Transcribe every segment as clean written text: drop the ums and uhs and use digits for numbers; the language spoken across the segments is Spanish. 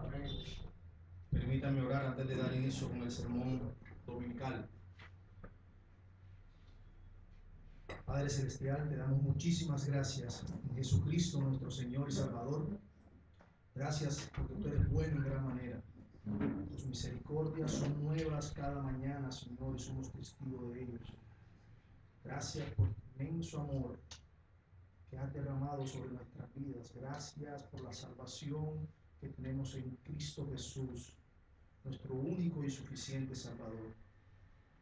Amén. Permítame orar antes de dar inicio con el sermón dominical. Padre Celestial, te damos muchísimas gracias en Jesucristo, nuestro Señor y Salvador. Gracias porque tú eres bueno en gran manera. Tus misericordias son nuevas cada mañana, Señor, y somos testigos de ellos. Gracias por tu inmenso amor que has derramado sobre nuestras vidas. Gracias por la salvación que tenemos en Cristo Jesús, nuestro único y suficiente Salvador.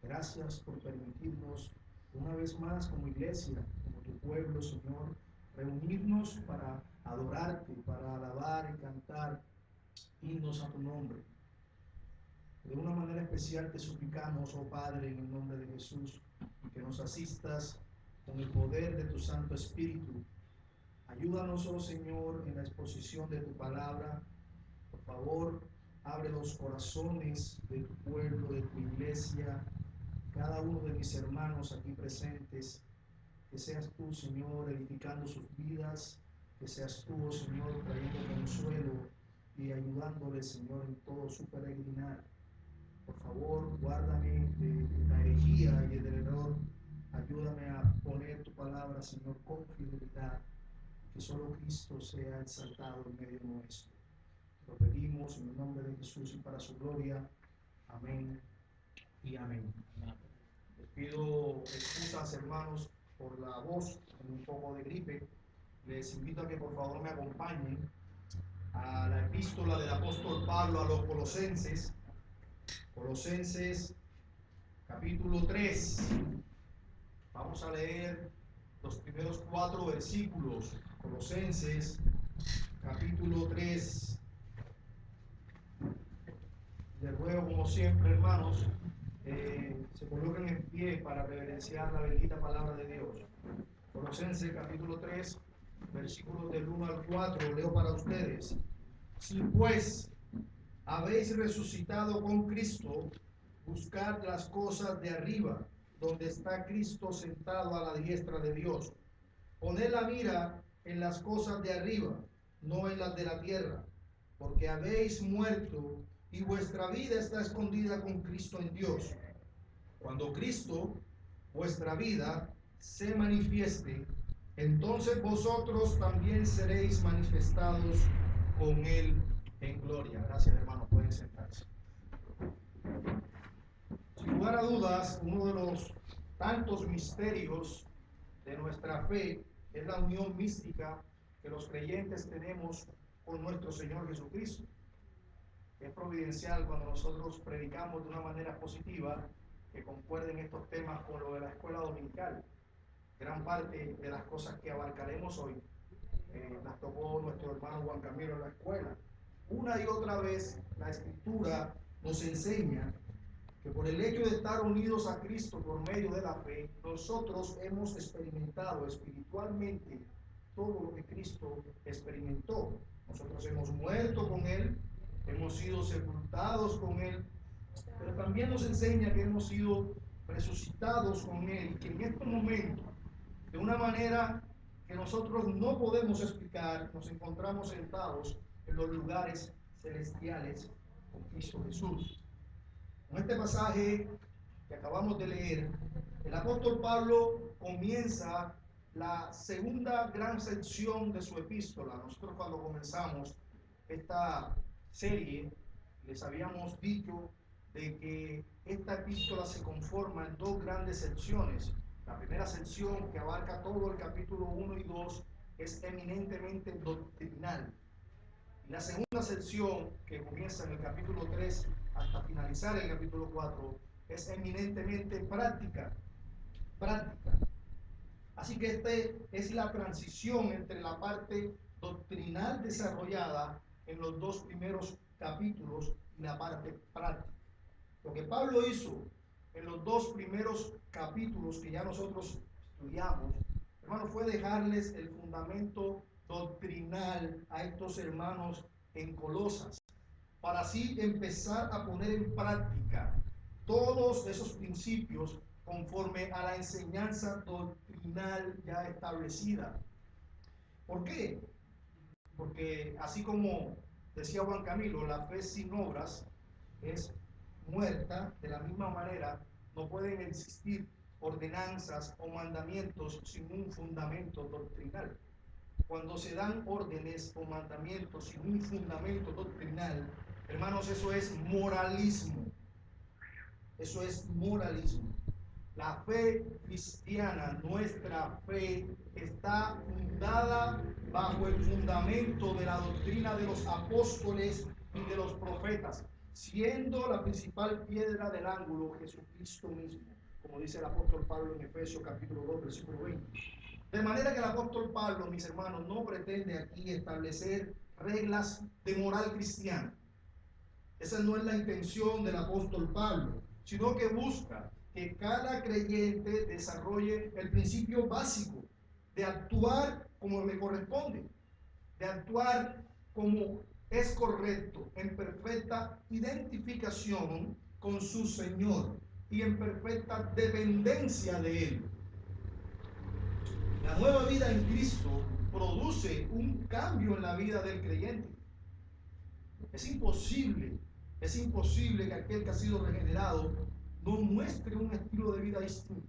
Gracias por permitirnos una vez más como iglesia, como tu pueblo, Señor, reunirnos para adorarte, para alabar y cantar himnos a tu nombre. De una manera especial te suplicamos, oh Padre, en el nombre de Jesús, que nos asistas con el poder de tu Santo Espíritu. Ayúdanos, oh Señor, en la exposición de tu palabra. Por favor, abre los corazones de tu pueblo, de tu iglesia, cada uno de mis hermanos aquí presentes. Que seas tú, Señor, edificando sus vidas. Que seas tú, oh Señor, trayendo consuelo y ayudándoles, Señor, en todo su peregrinar. Por favor, guárdame de la herejía y del error. Ayúdame a poner tu palabra, Señor, con fidelidad. Que solo Cristo sea exaltado en medio nuestro. Lo pedimos en el nombre de Jesús y para su gloria. Amén y amén. Les pido excusas, hermanos, por la voz, con un poco de gripe. Les invito a que por favor me acompañen a la epístola del apóstol Pablo a los Colosenses. Colosenses capítulo 3. Vamos a leer los primeros 4 versículos. Colosenses capítulo 3. Les ruego, como siempre, hermanos, se coloquen en pie para reverenciar la bendita palabra de Dios. Colosenses capítulo 3, versículos del 1 al 4, leo para ustedes. Si pues habéis resucitado con Cristo, buscad las cosas de arriba, donde está Cristo sentado a la diestra de Dios. Poned la mira en las cosas de arriba, no en las de la tierra, porque habéis muerto y vuestra vida está escondida con Cristo en Dios. Cuando Cristo, vuestra vida, se manifieste, entonces vosotros también seréis manifestados con Él en gloria. Gracias, hermanos, pueden sentarse. Sin lugar a dudas, uno de los tantos misterios de nuestra fe es la unión mística que los creyentes tenemos con nuestro Señor Jesucristo. Es providencial cuando nosotros predicamos de una manera positiva que concuerden estos temas con lo de la escuela dominical. Gran parte de las cosas que abarcaremos hoy las tocó nuestro hermano Juan Camilo en la escuela. Una y otra vez la Escritura nos enseña que por el hecho de estar unidos a Cristo por medio de la fe, nosotros hemos experimentado espiritualmente todo lo que Cristo experimentó. Nosotros hemos muerto con Él, hemos sido sepultados con Él, pero también nos enseña que hemos sido resucitados con Él y que en estos momentos, de una manera que nosotros no podemos explicar, nos encontramos sentados en los lugares celestiales con Cristo Jesús. En este pasaje que acabamos de leer, el apóstol Pablo comienza la segunda gran sección de su epístola. Nosotros cuando comenzamos esta serie les habíamos dicho de que esta epístola se conforma en dos grandes secciones. La primera sección, que abarca todo el capítulo 1 y 2, es eminentemente doctrinal. Y la segunda sección, que comienza en el capítulo 3 hasta finalizar el capítulo 4, es eminentemente práctica. Así que esta es la transición entre la parte doctrinal desarrollada en los dos primeros capítulos y la parte práctica. Lo que Pablo hizo en los dos primeros capítulos que ya nosotros estudiamos, hermano, fue dejarles el fundamento doctrinal a estos hermanos en Colosas, para así empezar a poner en práctica todos esos principios conforme a la enseñanza doctrinal ya establecida. ¿Por qué? Porque así como Decía Juan Camilo, la fe sin obras es muerta. De la misma manera, no pueden existir ordenanzas o mandamientos sin un fundamento doctrinal. Cuando se dan órdenes o mandamientos sin un fundamento doctrinal, hermanos, eso es moralismo. Eso es moralismo. La fe cristiana, nuestra fe, está fundada bajo el fundamento de la doctrina de los apóstoles y de los profetas, siendo la principal piedra del ángulo Jesucristo mismo, como dice el apóstol Pablo en Efesios capítulo 2, versículo 20. De manera que el apóstol Pablo, mis hermanos, no pretende aquí establecer reglas de moral cristiana. Esa no es la intención del apóstol Pablo, sino que busca que cada creyente desarrolle el principio básico de actuar como le corresponde, de actuar como es correcto, en perfecta identificación con su Señor y en perfecta dependencia de Él. La nueva vida en Cristo produce un cambio en la vida del creyente. Es imposible que aquel que ha sido regenerado no muestre un estilo de vida distinto.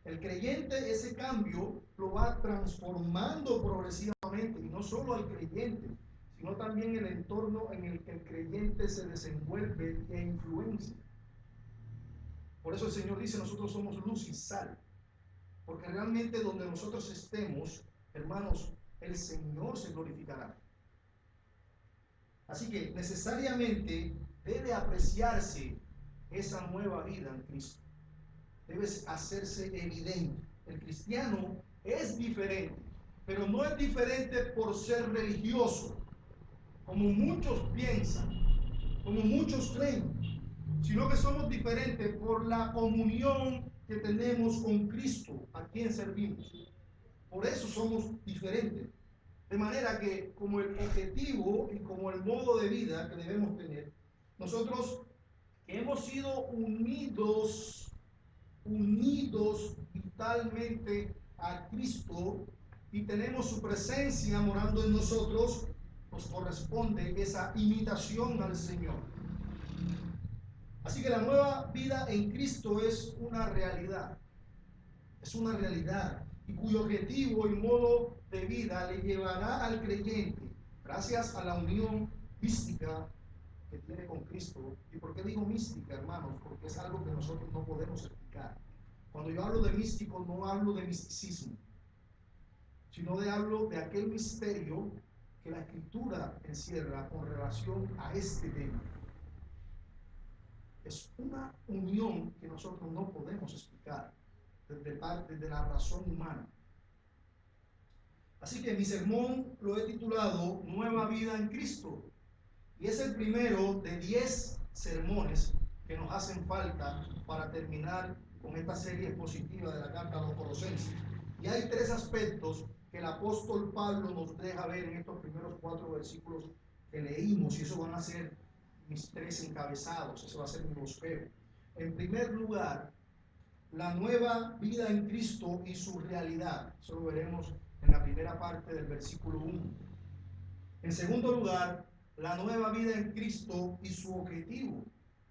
El creyente ese cambio lo va transformando progresivamente, y no solo al creyente, sino también el entorno en el que el creyente se desenvuelve e influencia. Por eso el Señor dice, nosotros somos luz y sal, porque realmente donde nosotros estemos, hermanos, el Señor se glorificará. Así que necesariamente debe apreciarse esa nueva vida en Cristo. Debe hacerse evidente. El cristiano es diferente, pero no es diferente por ser religioso, como muchos piensan, como muchos creen, sino que somos diferentes por la comunión que tenemos con Cristo, a quien servimos. Por eso somos diferentes. De manera que como el objetivo y como el modo de vida que debemos tener, nosotros que hemos sido unidos vitalmente a Cristo y tenemos su presencia morando en nosotros, nos corresponde esa imitación al Señor. Así que la nueva vida en Cristo es una realidad. Es una realidad y cuyo objetivo y modo de vida le llevará al creyente, gracias a la unión mística que tiene con Cristo. ¿Y por qué digo mística, hermanos? Porque es algo que nosotros no podemos explicar. Cuando yo hablo de místico, no hablo de misticismo, sino hablo de aquel misterio que la Escritura encierra con relación a este tema. Es una unión que nosotros no podemos explicar desde parte de la razón humana. Así que mi sermón lo he titulado Nueva Vida en Cristo, y es el primero de 10 sermones que nos hacen falta para terminar con esta serie expositiva de la carta a los Colosenses. Y hay 3 aspectos que el apóstol Pablo nos deja ver en estos primeros 4 versículos que leímos, y eso van a ser mis 3 encabezados, eso va a ser mi bosquejo. En primer lugar, la nueva vida en Cristo y su realidad. Eso lo veremos en la primera parte del versículo 1. En segundo lugar, la nueva vida en Cristo y su objetivo.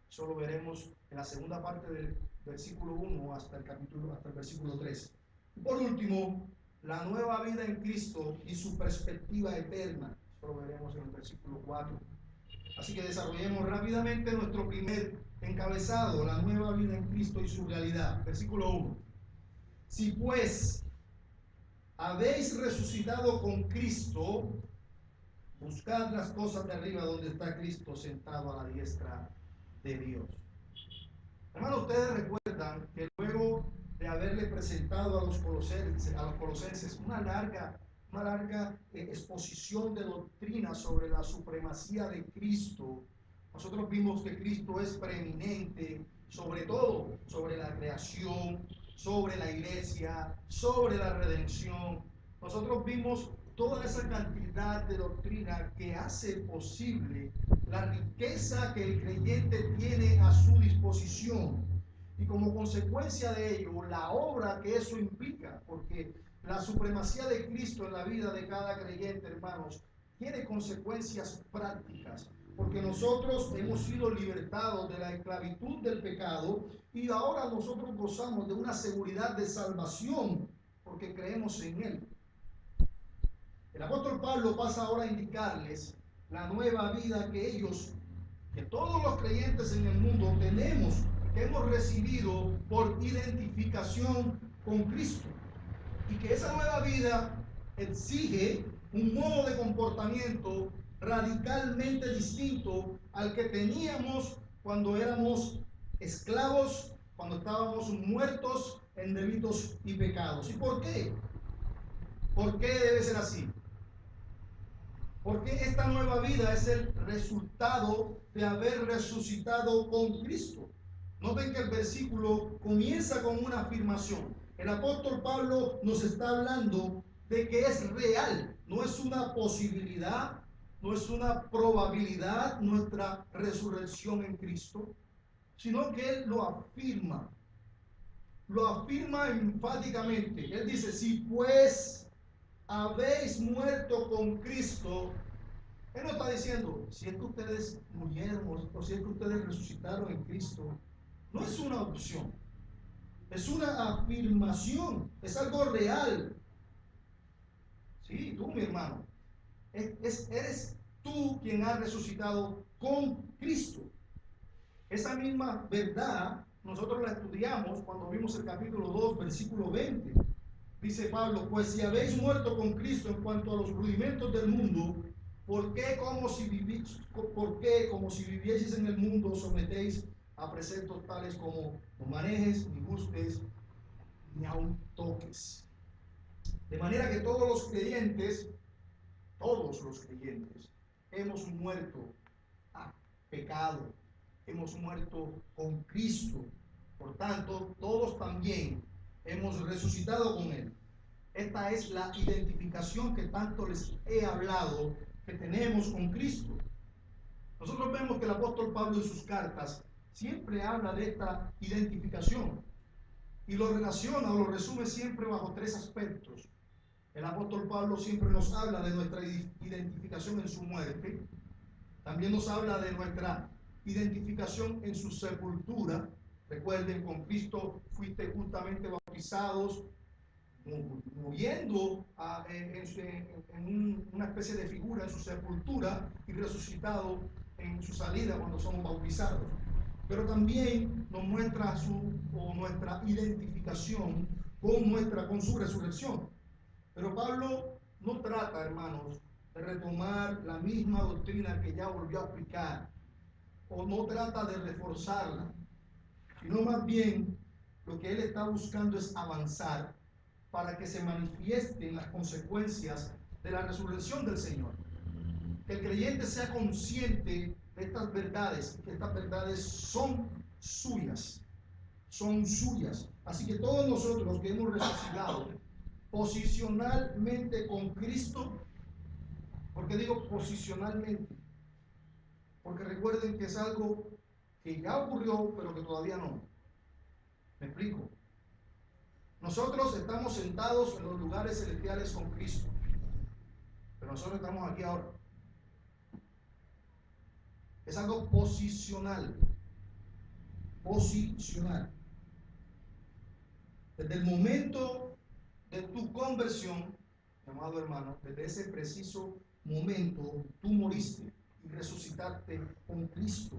Eso lo veremos en la segunda parte del versículo 1 hasta el versículo 3. Y por último, la nueva vida en Cristo y su perspectiva eterna. Eso lo veremos en el versículo 4. Así que desarrollemos rápidamente nuestro primer encabezado, la nueva vida en Cristo y su realidad. Versículo 1. Si pues habéis resucitado con Cristo, buscad las cosas de arriba donde está Cristo sentado a la diestra de Dios. Hermanos, ustedes recuerdan que luego de haberle presentado a los colosenses una larga exposición de doctrina sobre la supremacía de Cristo, nosotros vimos que Cristo es preeminente sobre todo, sobre la creación, sobre la iglesia, sobre la redención. Nosotros vimos toda esa cantidad de doctrina que hace posible la riqueza que el creyente tiene a su disposición, y como consecuencia de ello la obra que eso implica, porque la supremacía de Cristo en la vida de cada creyente, hermanos, tiene consecuencias prácticas, porque nosotros hemos sido libertados de la esclavitud del pecado y ahora nosotros gozamos de una seguridad de salvación porque creemos en Él. El apóstol Pablo pasa ahora a indicarles la nueva vida que ellos, que todos los creyentes en el mundo tenemos, que hemos recibido por identificación con Cristo, y que esa nueva vida exige un modo de comportamiento radicalmente distinto al que teníamos cuando éramos esclavos, cuando estábamos muertos en delitos y pecados. ¿Y por qué? ¿Por qué debe ser así? Porque esta nueva vida es el resultado de haber resucitado con Cristo. Noten que el versículo comienza con una afirmación. El apóstol Pablo nos está hablando de que es real, no es una posibilidad, no es una probabilidad nuestra resurrección en Cristo, sino que él lo afirma enfáticamente. Él dice, si pues habéis muerto con Cristo. Él no está diciendo, si es que ustedes murieron o si es que ustedes resucitaron en Cristo. No es una opción, es una afirmación, es algo real. Sí, tú, mi hermano, eres tú quien ha resucitado con Cristo. Esa misma verdad nosotros la estudiamos cuando vimos el capítulo 2, versículo 20. Dice Pablo, pues si habéis muerto con Cristo en cuanto a los rudimentos del mundo, ¿por qué como si vivieseis en el mundo sometéis a preceptos tales como no manejes, ni gustes, ni aun toques? De manera que todos los creyentes, hemos muerto a pecado, hemos muerto con Cristo. Por tanto, todos también hemos resucitado con Él. Esta es la identificación que tanto les he hablado que tenemos con Cristo. Nosotros vemos que el apóstol Pablo en sus cartas siempre habla de esta identificación y lo relaciona o lo resume siempre bajo tres aspectos. El apóstol Pablo siempre nos habla de nuestra identificación en su muerte, también nos habla de nuestra identificación en su sepultura. Recuerden, con Cristo fuiste justamente bautizados, muriendo en una especie de figura en su sepultura y resucitado en su salida cuando somos bautizados. Pero también nos muestra nuestra identificación con su resurrección. Pero Pablo no trata, hermanos, de retomar la misma doctrina que ya volvió a aplicar, o no trata de reforzarla, sino más bien lo que él está buscando es avanzar para que se manifiesten las consecuencias de la resurrección del Señor. Que el creyente sea consciente de estas verdades, que estas verdades son suyas. Así que todos nosotros que hemos resucitado posicionalmente con Cristo, ¿por qué digo posicionalmente? Porque recuerden que es algo que ya ocurrió, pero que todavía no. ¿Me explico? Nosotros estamos sentados en los lugares celestiales con Cristo, pero nosotros estamos aquí ahora. Es algo posicional. Desde el momento de tu conversión, amado hermano, desde ese preciso momento, tú moriste y resucitaste con Cristo.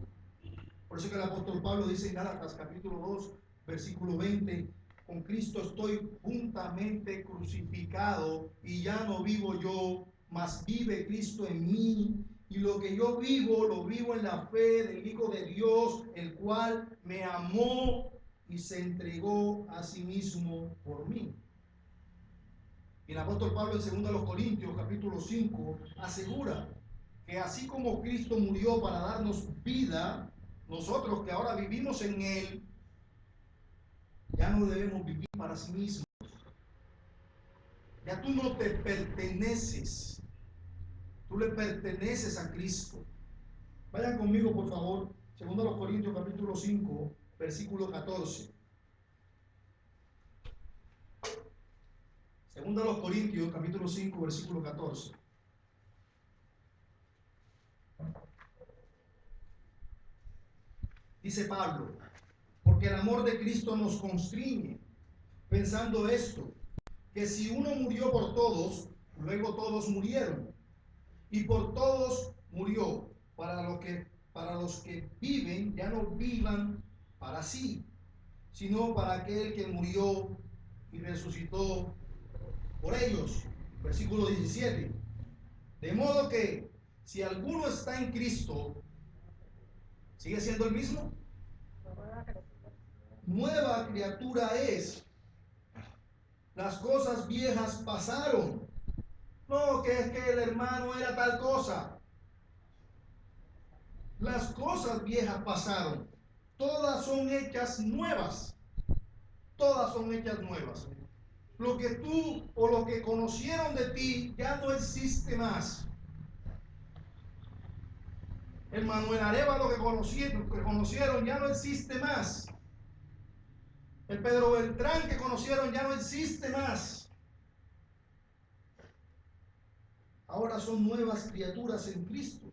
Por eso que el apóstol Pablo dice en Gálatas capítulo 2, versículo 20, con Cristo estoy juntamente crucificado y ya no vivo yo, mas vive Cristo en mí. Y lo que yo vivo, lo vivo en la fe del Hijo de Dios, el cual me amó y se entregó a sí mismo por mí. Y el apóstol Pablo en 2 Corintios capítulo 5 asegura que así como Cristo murió para darnos vida, nosotros que ahora vivimos en Él, ya no debemos vivir para sí mismos. Ya tú no te perteneces, tú le perteneces a Cristo. Vayan conmigo, por favor, 2 Corintios capítulo 5, versículo 14. 2 Corintios capítulo 5, versículo 14. Dice Pablo, porque el amor de Cristo nos constriñe, pensando esto, que si uno murió por todos, luego todos murieron, y por todos murió, para los que viven ya no vivan para sí, sino para aquel que murió y resucitó por ellos. Versículo 17. De modo que si alguno está en Cristo, ¿sigue siendo el mismo? Nueva criatura es. Las cosas viejas pasaron. No, que es que el hermano era tal cosa. Las cosas viejas pasaron. Todas son hechas nuevas. Todas son hechas nuevas. Lo que tú o lo que conocieron de ti ya no existe más. El Manuel Arévalo que conocieron ya no existe más. El Pedro Beltrán que conocieron ya no existe más. Ahora son nuevas criaturas en Cristo.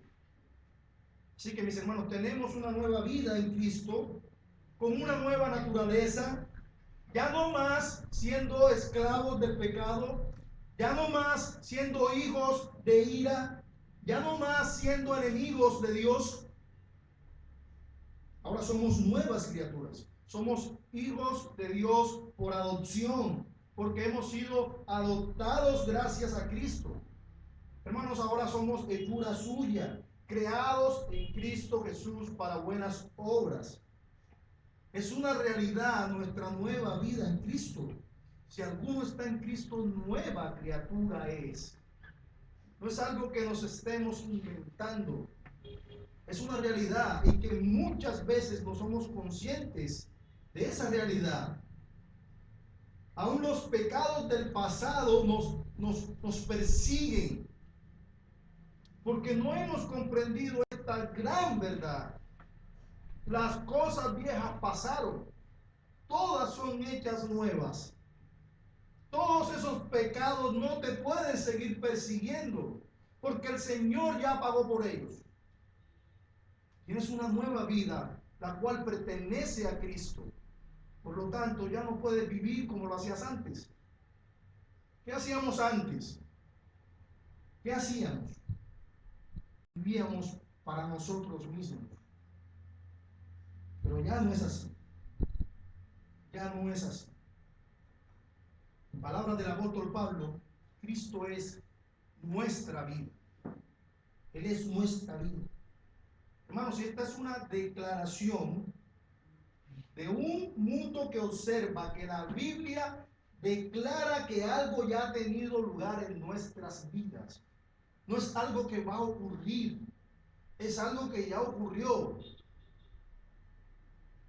Así que mis hermanos, tenemos una nueva vida en Cristo, con una nueva naturaleza, ya no más siendo esclavos del pecado, ya no más siendo hijos de ira, ya no más siendo enemigos de Dios. Ahora somos nuevas criaturas, somos hijos de Dios por adopción, porque hemos sido adoptados gracias a Cristo. Hermanos, ahora somos hechura suya, creados en Cristo Jesús para buenas obras. Es una realidad nuestra nueva vida en Cristo. Si alguno está en Cristo, nueva criatura es. No es algo que nos estemos inventando. Es una realidad y que muchas veces no somos conscientes de esa realidad. Aún los pecados del pasado nos persiguen, porque no hemos comprendido esta gran verdad. Las cosas viejas pasaron, todas son hechas nuevas. Todos esos pecados no te pueden seguir persiguiendo, porque el Señor ya pagó por ellos. Tienes una nueva vida, la cual pertenece a Cristo. Por lo tanto, ya no puedes vivir como lo hacías antes. ¿Qué hacíamos antes? ¿Qué hacíamos? Vivíamos para nosotros mismos. Pero ya no es así. Ya no es así. En palabras del apóstol Pablo, Cristo es nuestra vida. Él es nuestra vida. Hermanos, esta es una declaración de un mundo que observa que la Biblia declara que algo ya ha tenido lugar en nuestras vidas. No es algo que va a ocurrir, es algo que ya ocurrió.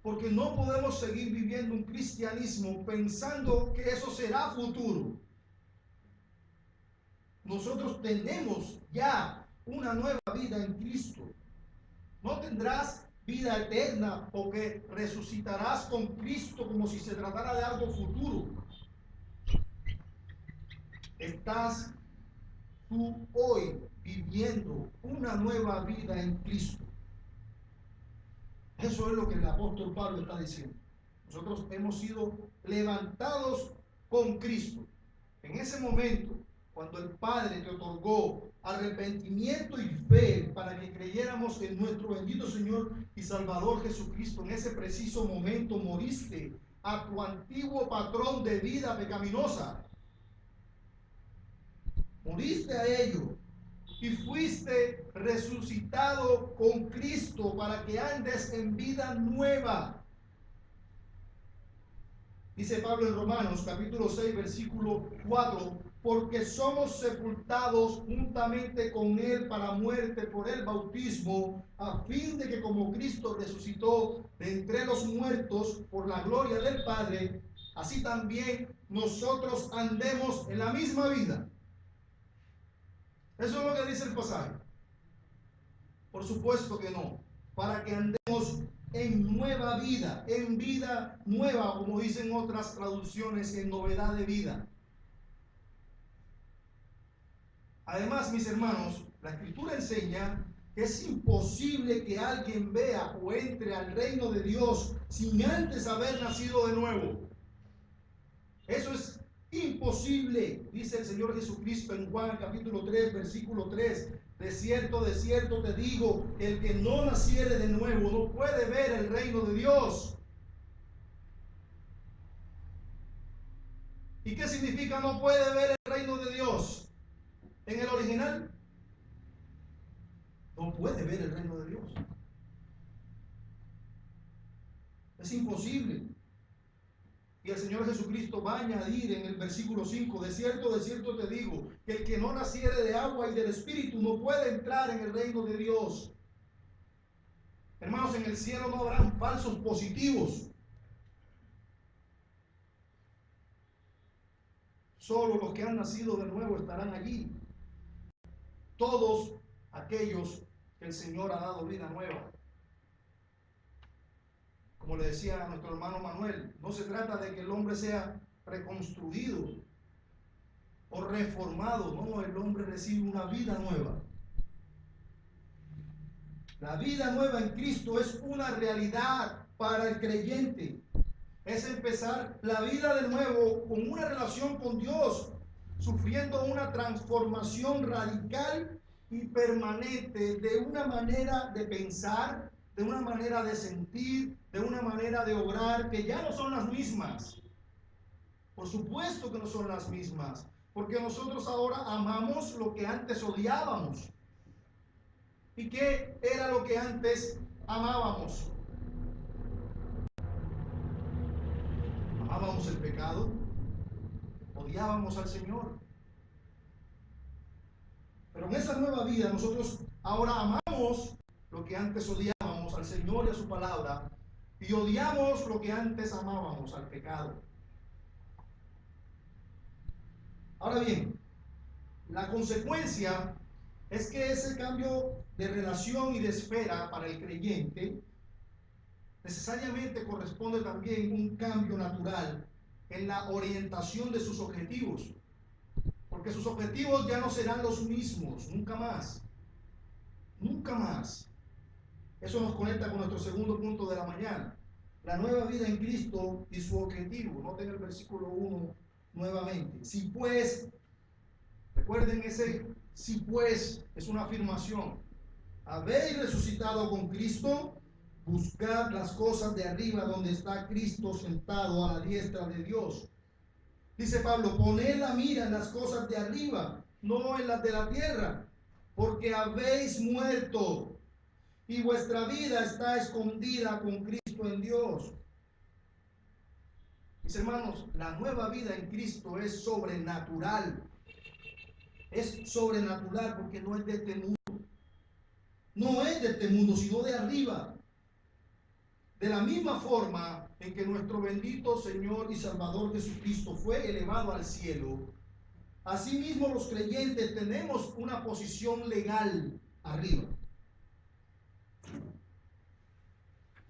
Porque no podemos seguir viviendo un cristianismo pensando que eso será futuro. Nosotros tenemos ya una nueva vida en Cristo. No tendrás vida eterna o que resucitarás con Cristo como si se tratara de algo futuro. Estás tú hoy viviendo una nueva vida en Cristo. Eso es lo que el apóstol Pablo está diciendo. Nosotros hemos sido levantados con Cristo. En ese momento, cuando el Padre te otorgó arrepentimiento y fe para que creyéramos en nuestro bendito Señor y Salvador Jesucristo, en ese preciso momento moriste a tu antiguo patrón de vida pecaminosa. Moriste a ello y fuiste resucitado con Cristo para que andes en vida nueva. Dice Pablo en Romanos capítulo 6 versículo 4, porque somos sepultados juntamente con él para muerte por el bautismo, a fin de que como Cristo resucitó de entre los muertos por la gloria del Padre, así también nosotros andemos en la misma vida. Eso es lo que dice el pasaje. Por supuesto que no. Para que andemos en nueva vida, en vida nueva, como dicen otras traducciones, en novedad de vida. Además, mis hermanos, la Escritura enseña que es imposible que alguien vea o entre al reino de Dios sin antes haber nacido de nuevo. Eso es imposible, dice el Señor Jesucristo en Juan capítulo 3, versículo 3. De cierto te digo, el que no naciere de nuevo no puede ver el reino de Dios. ¿Y qué significa no puede ver el reino de Dios? En el original, no puede ver el reino de Dios. Es imposible. Y el Señor Jesucristo va a añadir en el versículo 5, de cierto te digo, que el que no naciere de agua y del Espíritu no puede entrar en el reino de Dios. Hermanos, en el cielo no habrán falsos positivos. Solo los que han nacido de nuevo estarán allí. Todos aquellos que el Señor ha dado vida nueva. Como le decía a nuestro hermano Manuel, no se trata de que el hombre sea reconstruido o reformado, no, el hombre recibe una vida nueva. La vida nueva en Cristo es una realidad para el creyente. Es empezar la vida de nuevo con una relación con Dios, sufriendo una transformación radical y permanente de una manera de pensar, de una manera de sentir, de una manera de obrar, que ya no son las mismas. Por supuesto que no son las mismas, porque nosotros ahora amamos lo que antes odiábamos. ¿Y qué era lo que antes amábamos? Amábamos el pecado, odiábamos al Señor. Pero en esa nueva vida nosotros ahora amamos lo que antes odiábamos al Señor y a su palabra, y odiamos lo que antes amábamos al pecado. Ahora bien, la consecuencia es que ese cambio de relación y de esfera para el creyente necesariamente corresponde también un cambio natural en la orientación de sus objetivos, porque sus objetivos ya no serán los mismos, nunca más, nunca más. Eso nos conecta con nuestro segundo punto de la mañana, la nueva vida en Cristo y su objetivo. Noten el versículo 1 nuevamente. Si pues, recuerden ese si pues, es una afirmación. Habéis resucitado con Cristo, buscad las cosas de arriba donde está Cristo sentado a la diestra de Dios. Dice Pablo, poned la mira en las cosas de arriba, no en las de la tierra, porque habéis muerto y vuestra vida está escondida con Cristo en Dios. Mis hermanos, la nueva vida en Cristo es sobrenatural. Es sobrenatural porque no es de este mundo. No es de este mundo, sino de arriba. De la misma forma en que nuestro bendito Señor y Salvador Jesucristo fue elevado al cielo, asimismo los creyentes tenemos una posición legal arriba.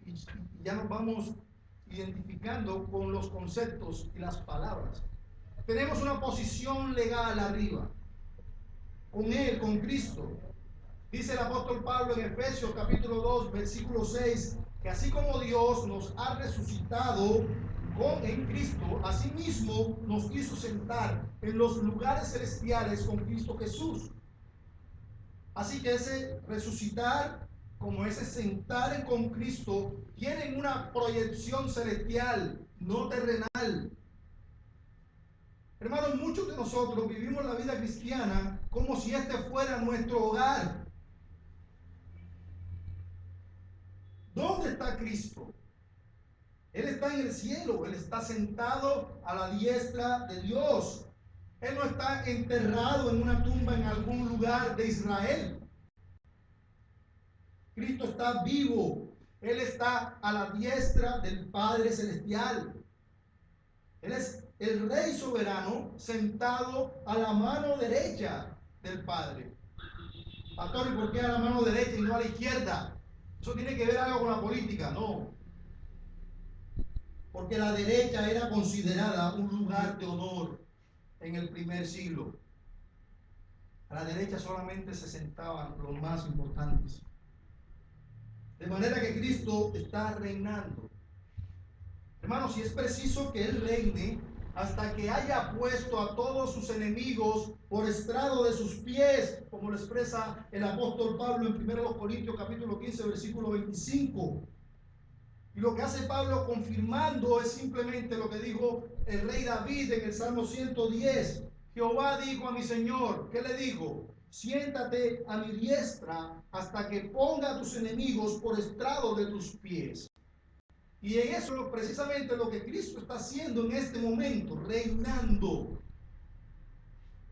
Y ya nos vamos identificando con los conceptos y las palabras. Tenemos una posición legal arriba, con Él, con Cristo. Dice el apóstol Pablo en Efesios capítulo 2, versículo 6, que así como Dios nos ha resucitado en Cristo, asimismo nos hizo sentar en los lugares celestiales con Cristo Jesús. Así que ese resucitar, como ese sentar con Cristo, tienen una proyección celestial, no terrenal. Hermanos, muchos de nosotros vivimos la vida cristiana como si este fuera nuestro hogar. ¿Dónde está Cristo? Él está en el cielo, Él está sentado a la diestra de Dios. Él no está enterrado en una tumba en algún lugar de Israel. Cristo está vivo. Él está a la diestra del Padre Celestial. Él es el Rey soberano sentado a la mano derecha del Padre. Pastor, ¿y por qué a la mano derecha y no a la izquierda? ¿Eso tiene que ver algo con la política? No. Porque la derecha era considerada un lugar de honor en el primer siglo. A la derecha solamente se sentaban los más importantes. De manera que Cristo está reinando. Hermanos, si es preciso que Él reine hasta que haya puesto a todos sus enemigos por estrado de sus pies, como lo expresa el apóstol Pablo en 1 Corintios capítulo 15, versículo 25. Y lo que hace Pablo confirmando es simplemente lo que dijo el rey David en el Salmo 110. Jehová dijo a mi Señor, ¿qué le dijo? Siéntate a mi diestra hasta que ponga a tus enemigos por estrado de tus pies. Y en eso precisamente lo que Cristo está haciendo en este momento, reinando.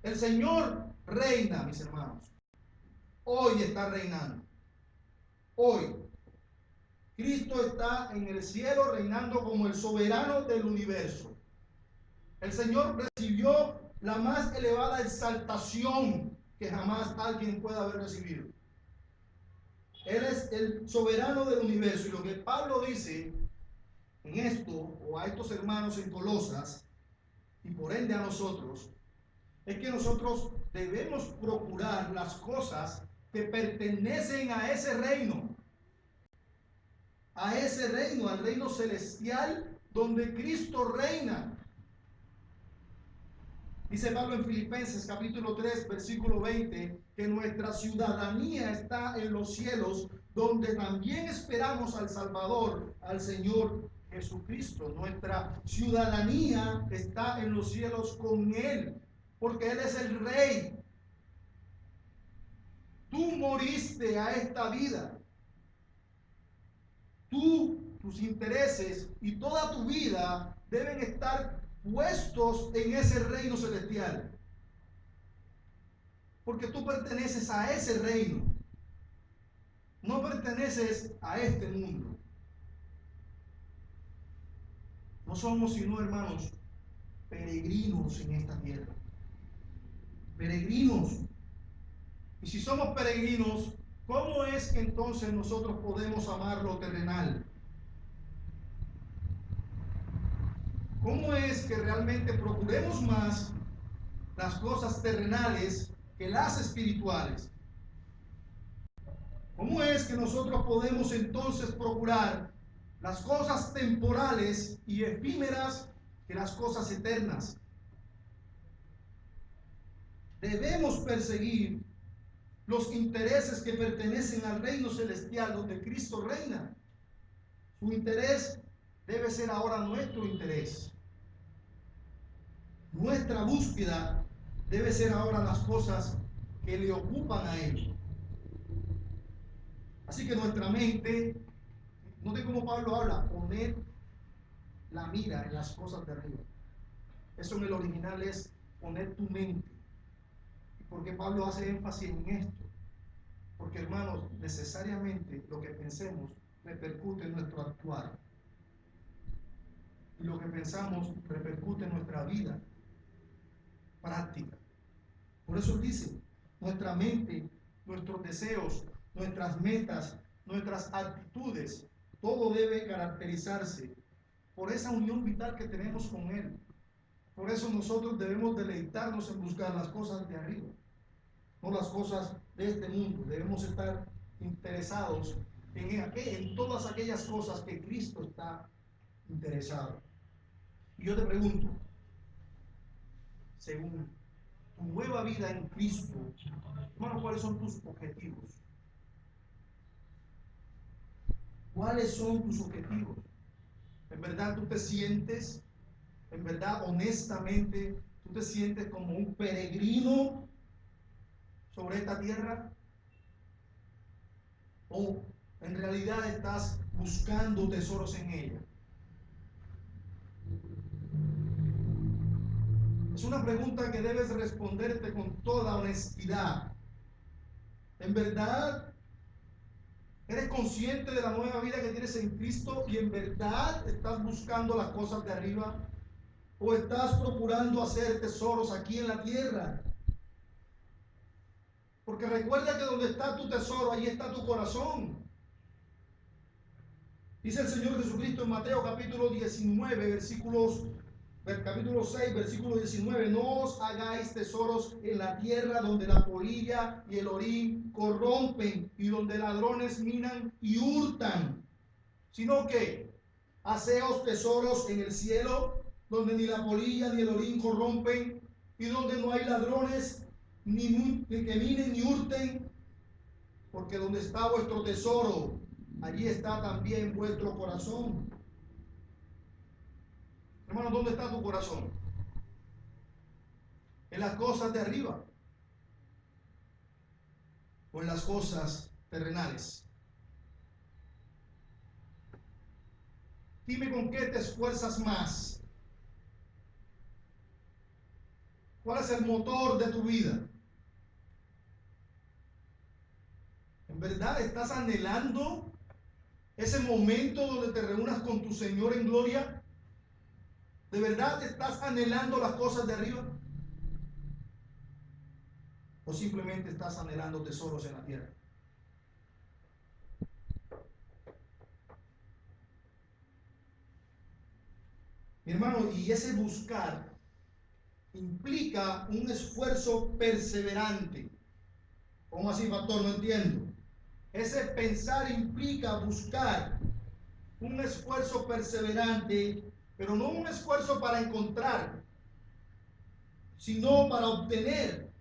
El Señor reina, mis hermanos. Hoy está reinando. Hoy. Cristo está en el cielo reinando como el soberano del universo. El Señor recibió la más elevada exaltación que jamás alguien pueda haber recibido. Él es el soberano del universo. Y lo que Pablo dice en esto, o a estos hermanos en Colosas, y por ende a nosotros, es que nosotros debemos procurar las cosas que pertenecen a ese reino. A ese reino, al reino celestial, donde Cristo reina. Dice Pablo en Filipenses capítulo 3, versículo 20, que nuestra ciudadanía está en los cielos, donde también esperamos al Salvador, al Señor Jesucristo. Nuestra ciudadanía está en los cielos con Él, porque Él es el Rey. Tú moriste a esta vida. Tus intereses y toda tu vida deben estar puestos en ese reino celestial. Porque tú perteneces a ese reino. No perteneces a este mundo. No somos sino, hermanos, peregrinos en esta tierra. Peregrinos. Y si somos peregrinos, ¿cómo es que entonces nosotros podemos amar lo terrenal? ¿Cómo es que realmente procuremos más las cosas terrenales que las espirituales? ¿Cómo es que nosotros podemos entonces procurar las cosas temporales y efímeras que las cosas eternas? Debemos perseguir los intereses que pertenecen al reino celestial donde Cristo reina. Su interés debe ser ahora nuestro interés. Nuestra búsqueda debe ser ahora las cosas que le ocupan a Él. Así que nuestra mente, note cómo Pablo habla, poner la mira en las cosas de arriba. Eso en el original es poner tu mente. ¿Y por qué Pablo hace énfasis en esto? Porque, hermanos, necesariamente lo que pensemos repercute en nuestro actuar. Y lo que pensamos repercute en nuestra vida práctica. Por eso dice, nuestra mente, nuestros deseos, nuestras metas, nuestras actitudes, todo debe caracterizarse por esa unión vital que tenemos con Él. Por eso nosotros debemos deleitarnos en buscar las cosas de arriba, no las cosas de este mundo. Debemos estar interesados en todas aquellas cosas que Cristo está interesado. Y yo te pregunto, según tu nueva vida en Cristo, hermano, ¿cuáles son tus objetivos? ¿Cuáles son tus objetivos? ¿En verdad tú te sientes, en verdad, honestamente, tú te sientes como un peregrino sobre esta tierra? ¿O en realidad estás buscando tesoros en ella? Es una pregunta que debes responderte con toda honestidad. ¿En verdad eres consciente de la nueva vida que tienes en Cristo y en verdad estás buscando las cosas de arriba? ¿O estás procurando hacer tesoros aquí en la tierra? Porque recuerda que donde está tu tesoro, allí está tu corazón. Dice el Señor Jesucristo en Mateo capítulo 19, capítulo 6, versículo 19, no os hagáis tesoros en la tierra donde la polilla y el orín corrompen y donde ladrones minan y hurtan, sino que haceos tesoros en el cielo donde ni la polilla ni el orín corrompen y donde no hay ladrones ni que minen ni hurten, porque donde está vuestro tesoro, allí está también vuestro corazón. Hermano, ¿dónde está tu corazón? ¿En las cosas de arriba o en las cosas terrenales? Dime con qué te esfuerzas más. ¿Cuál es el motor de tu vida? ¿En verdad estás anhelando ese momento donde te reúnas con tu Señor en gloria? ¿De verdad estás anhelando las cosas de arriba? ¿O simplemente estás anhelando tesoros en la tierra? Mi hermano, y ese buscar implica un esfuerzo perseverante. ¿Cómo así, pastor? No entiendo. Ese pensar implica buscar un esfuerzo perseverante, pero no un esfuerzo para encontrar, sino para obtener.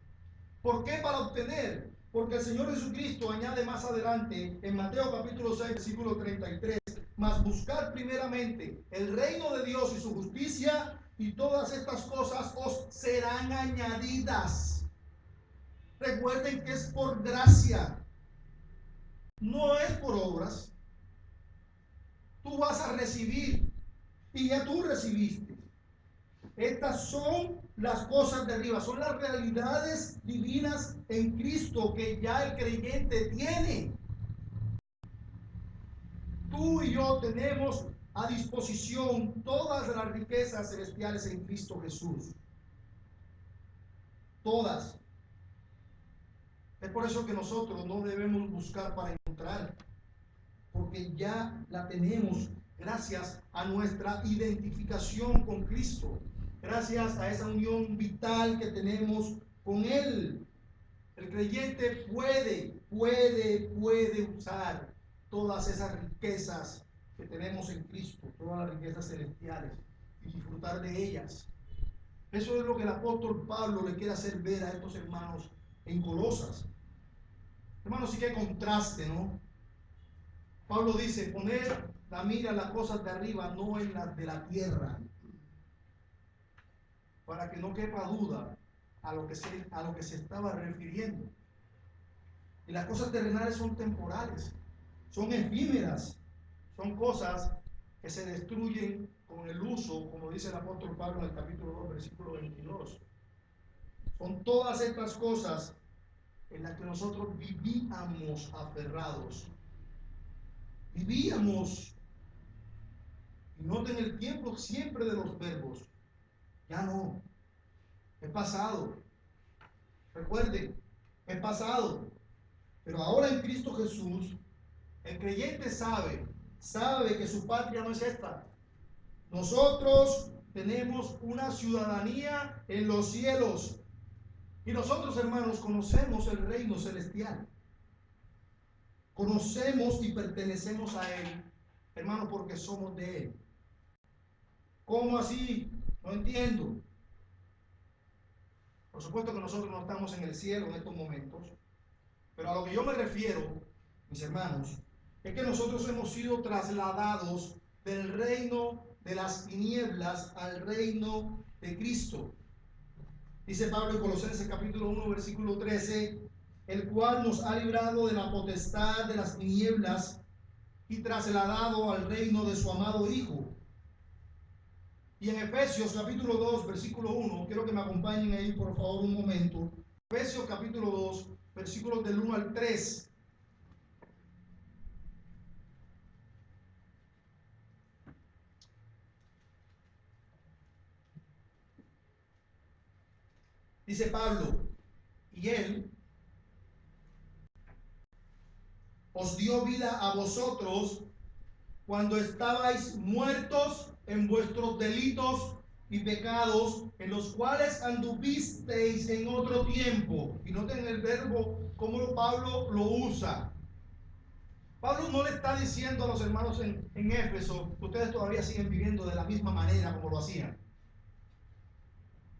¿Por qué para obtener? Porque el Señor Jesucristo añade más adelante en Mateo capítulo 6, versículo 33, mas buscar primeramente el reino de Dios y su justicia, y todas estas cosas os serán añadidas. Recuerden que es por gracia, no es por obras. Tú vas a recibir y ya tú recibiste. Estas son las cosas de arriba, son las realidades divinas en Cristo que ya el creyente tiene. Tú y yo tenemos a disposición todas las riquezas celestiales en Cristo Jesús. Todas. Es por eso que nosotros no debemos buscar para encontrar, porque ya la tenemos gracias a nuestra identificación con Cristo, gracias a esa unión vital que tenemos con Él. El creyente puede usar todas esas riquezas que tenemos en Cristo, todas las riquezas celestiales, y disfrutar de ellas. Eso es lo que el apóstol Pablo le quiere hacer ver a estos hermanos en Colosas. Hermanos, sí que contraste, ¿no? Pablo dice, poner la mira en las cosas de arriba, no en las de la tierra, para que no quepa duda a lo que se estaba refiriendo. Y las cosas terrenales son temporales, son efímeras, son cosas que se destruyen con el uso, como dice el apóstol Pablo en el capítulo 2, versículo 22. Son todas estas cosas en las que nosotros vivíamos aferrados. Vivíamos, y noten el tiempo siempre de los verbos. Ya no, es pasado. Recuerden, es pasado. Pero ahora en Cristo Jesús, el creyente sabe que su patria no es esta. Nosotros tenemos una ciudadanía en los cielos. Y nosotros, hermanos, conocemos el reino celestial. Conocemos y pertenecemos a Él, hermanos, porque somos de Él. ¿Cómo así? No entiendo. Por supuesto que nosotros no estamos en el cielo en estos momentos, pero a lo que yo me refiero, mis hermanos, es que nosotros hemos sido trasladados del reino de las tinieblas al reino de Cristo. Dice Pablo en Colosenses capítulo 1, versículo 13, el cual nos ha librado de la potestad de las tinieblas y trasladado al reino de su amado Hijo. Y en Efesios capítulo 2, versículo 1, quiero que me acompañen ahí por favor un momento. Efesios capítulo 2, versículos del 1 al 3. Dice Pablo, y Él os dio vida a vosotros cuando estabais muertos en vuestros delitos y pecados en los cuales anduvisteis en otro tiempo. Y noten el verbo, cómo Pablo lo usa. Pablo no le está diciendo a los hermanos en Éfeso que ustedes todavía siguen viviendo de la misma manera como lo hacían.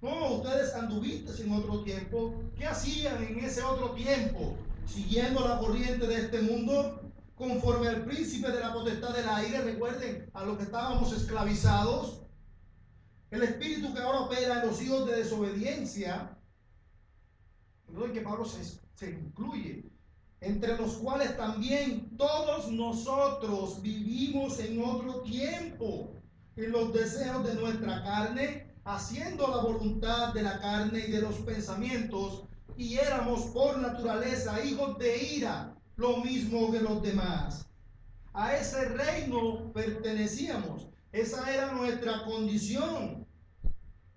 No, ustedes anduvisteis en otro tiempo. ¿Qué hacían en ese otro tiempo? Siguiendo la corriente de este mundo, conforme al príncipe de la potestad del aire. Recuerden a lo que estábamos esclavizados. El espíritu que ahora opera en los hijos de desobediencia. Recuerden que Pablo se incluye, entre los cuales también todos nosotros vivimos en otro tiempo, en los deseos de nuestra carne, haciendo la voluntad de la carne y de los pensamientos, y éramos por naturaleza hijos de ira, lo mismo que los demás. A ese reino pertenecíamos, esa era nuestra condición.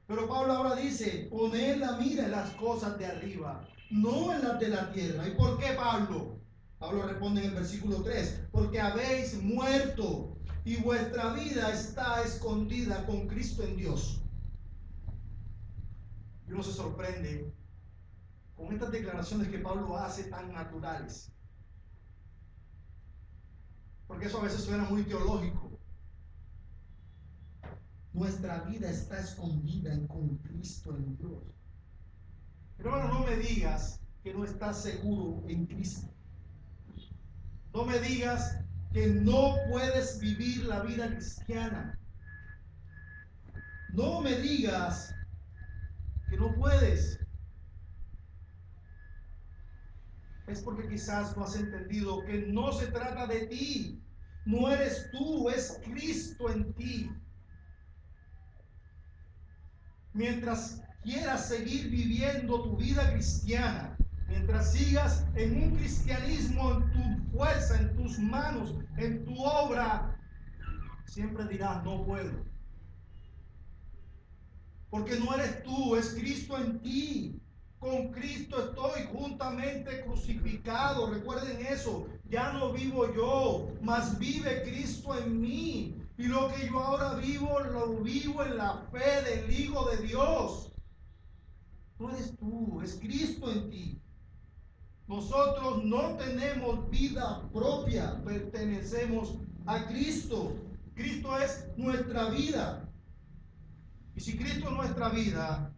Pero Pablo ahora dice, poned la mira en las cosas de arriba, no en las de la tierra. ¿Y por qué, Pablo? Pablo responde en el versículo 3, porque habéis muerto y vuestra vida está escondida con Cristo en Dios. Y uno se sorprende con estas declaraciones que Pablo hace tan naturales, porque eso a veces suena muy teológico. Nuestra vida está escondida con Cristo en Dios. Pero hermano, no me digas que no estás seguro en Cristo. No me digas que no puedes vivir la vida cristiana. No me digas que no puedes. Es porque quizás no has entendido que no se trata de ti. No eres tú, es Cristo en ti. Mientras quieras seguir viviendo tu vida cristiana, mientras sigas en un cristianismo en tu fuerza, en tus manos, en tu obra, siempre dirás, no puedo. Porque no eres tú, es Cristo en ti. Con Cristo estoy juntamente crucificado. Recuerden eso. Ya no vivo yo, mas vive Cristo en mí. Y lo que yo ahora vivo, lo vivo en la fe del Hijo de Dios. No eres tú, es Cristo en ti. Nosotros no tenemos vida propia, pertenecemos a Cristo. Cristo es nuestra vida. Y si Cristo es nuestra vida,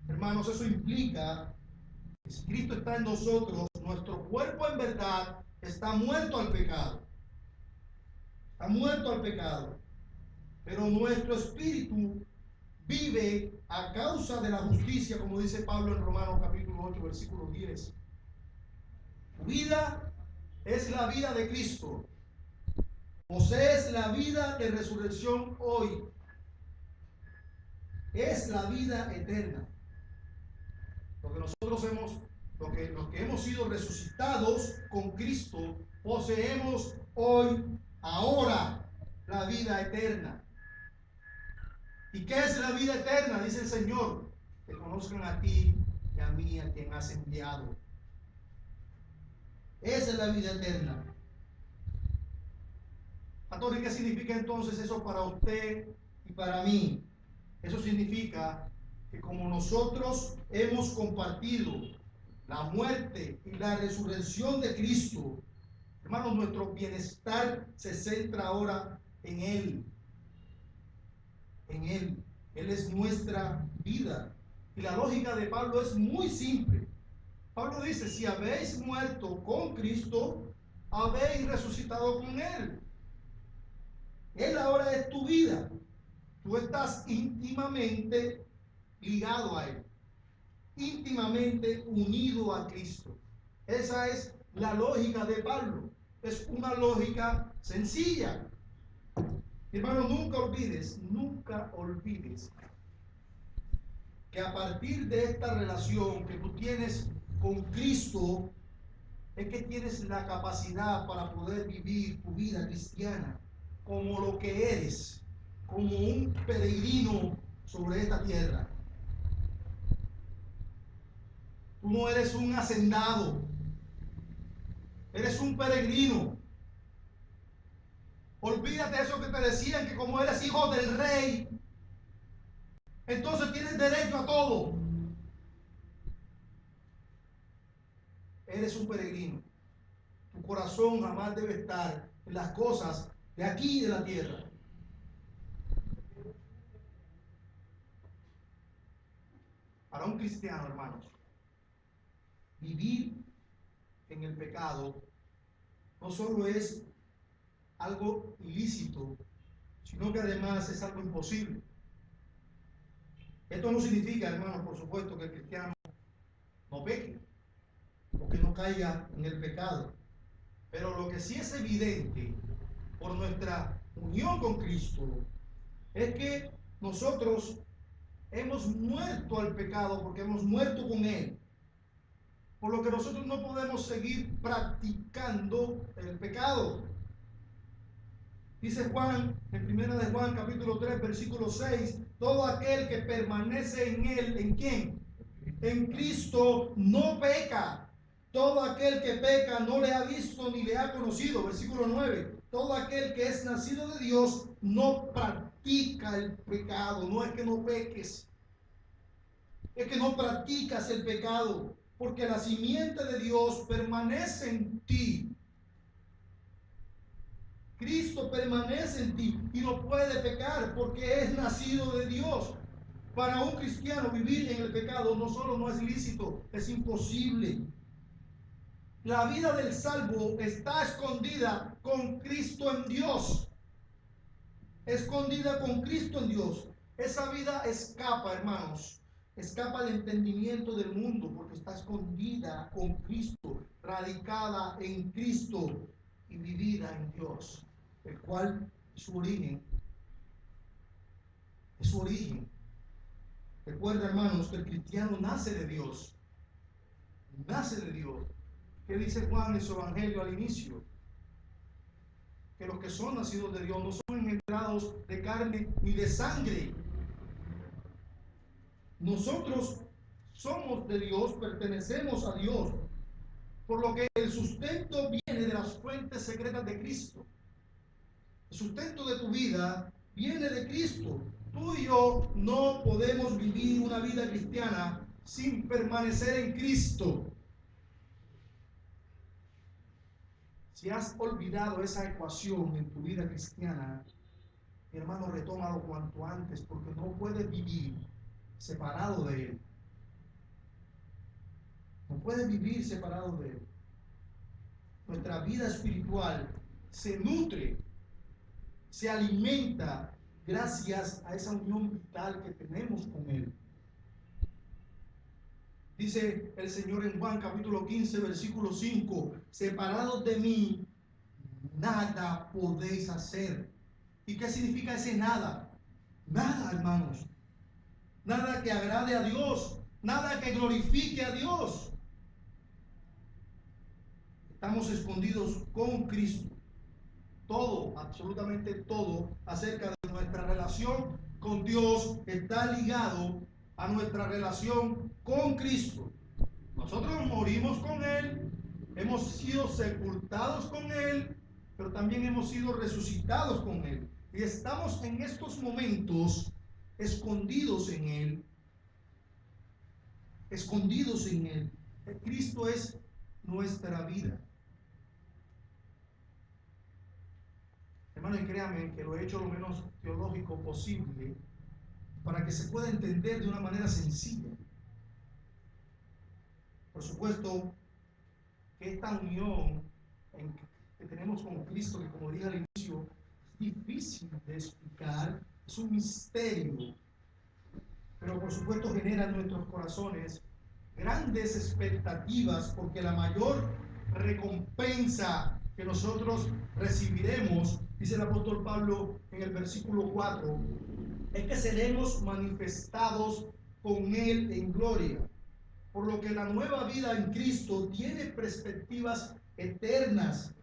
hermanos, eso implica que si Cristo está en nosotros, nuestro cuerpo en verdad está muerto al pecado. Está muerto al pecado. Pero nuestro espíritu vive a causa de la justicia, como dice Pablo en Romanos capítulo 8, versículo 10. Tu vida es la vida de Cristo. Posees la vida de resurrección hoy. Es la vida eterna. Porque nosotros los que hemos sido resucitados con Cristo, poseemos hoy, ahora, la vida eterna. ¿Y qué es la vida eterna? Dice el Señor, que conozcan a ti y a mí, a quien has enviado. Esa es la vida eterna. Pastor, ¿y qué significa entonces eso para usted y para mí? Eso significa que como nosotros hemos compartido la muerte y la resurrección de Cristo, hermanos, nuestro bienestar se centra ahora en Él. En Él. Él es nuestra vida. Y la lógica de Pablo es muy simple. Pablo dice, si habéis muerto con Cristo, habéis resucitado con Él. Él ahora es tu vida. Tú estás íntimamente ligado a Él, íntimamente unido a Cristo. Esa es la lógica de Pablo. Es una lógica sencilla. Hermano, nunca olvides que a partir de esta relación que tú tienes con Cristo, es que tienes la capacidad para poder vivir tu vida cristiana como lo que eres, como un peregrino sobre esta tierra. Tú no eres un hacendado, eres un peregrino. Olvídate de eso que te decían, que como eres hijo del rey, entonces tienes derecho a todo. Eres un peregrino. Tu corazón jamás debe estar en las cosas de aquí de la tierra. Para un cristiano, hermanos, vivir en el pecado no solo es algo ilícito, sino que además es algo imposible. Esto no significa, hermanos, por supuesto, que el cristiano no peque o que no caiga en el pecado. Pero lo que sí es evidente por nuestra unión con Cristo es que nosotros hemos muerto al pecado porque hemos muerto con Él. Por lo que nosotros no podemos seguir practicando el pecado. Dice Juan, en 1 de Juan, capítulo 3, versículo 6, todo aquel que permanece en Él, ¿en quién? En Cristo, no peca. Todo aquel que peca no le ha visto ni le ha conocido. Versículo 9, todo aquel que es nacido de Dios no practica el pecado. No es que no peques, es que no practicas el pecado, porque la simiente de Dios permanece en ti. Cristo permanece en ti y no puede pecar porque es nacido de Dios. Para un cristiano vivir en el pecado no solo no es lícito, es imposible. La vida del salvo está escondida con Cristo en Dios. Escondida con Cristo en Dios. Esa vida escapa, hermanos. Escapa del entendimiento del mundo porque está escondida con Cristo, radicada en Cristo y vivida en Dios, el cual es su origen. Es su origen. Recuerda, hermanos, que el cristiano nace de Dios. Nace de Dios. ¿Qué dice Juan en su evangelio al inicio? Que los que son nacidos de Dios no son engendrados de carne ni de sangre. Nosotros somos de Dios, pertenecemos a Dios, por lo que el sustento viene de las fuentes secretas de Cristo. El sustento de tu vida viene de Cristo. Tú y yo no podemos vivir una vida cristiana sin permanecer en Cristo. Si has olvidado esa ecuación en tu vida cristiana, mi hermano, retómalo cuanto antes, porque no puedes vivir separado de Él. No puedes vivir separado de Él. Nuestra vida espiritual se nutre, se alimenta gracias a esa unión vital que tenemos con Él. Dice el Señor en Juan capítulo 15, versículo 5, separados de mí, nada podéis hacer. ¿Y qué significa ese nada? Nada, hermanos. Nada que agrade a Dios, nada que glorifique a Dios. Estamos escondidos con Cristo. Todo, absolutamente todo, acerca de nuestra relación con Dios está ligado a nuestra relación con Cristo. Nosotros morimos con Él, hemos sido sepultados con Él, pero también hemos sido resucitados con Él. Y estamos en estos momentos escondidos en Él, escondidos en Él. Cristo es nuestra vida. Hermano, y créame que lo he hecho lo menos teológico posible para que se pueda entender de una manera sencilla. Por supuesto que esta unión que tenemos con Cristo, que como dije al inicio, es difícil de explicar, es un misterio, pero por supuesto genera en nuestros corazones grandes expectativas, porque la mayor recompensa que nosotros recibiremos, dice el apóstol Pablo en el versículo 4, es que seremos manifestados con Él en gloria. Por lo que la nueva vida en Cristo tiene perspectivas eternas.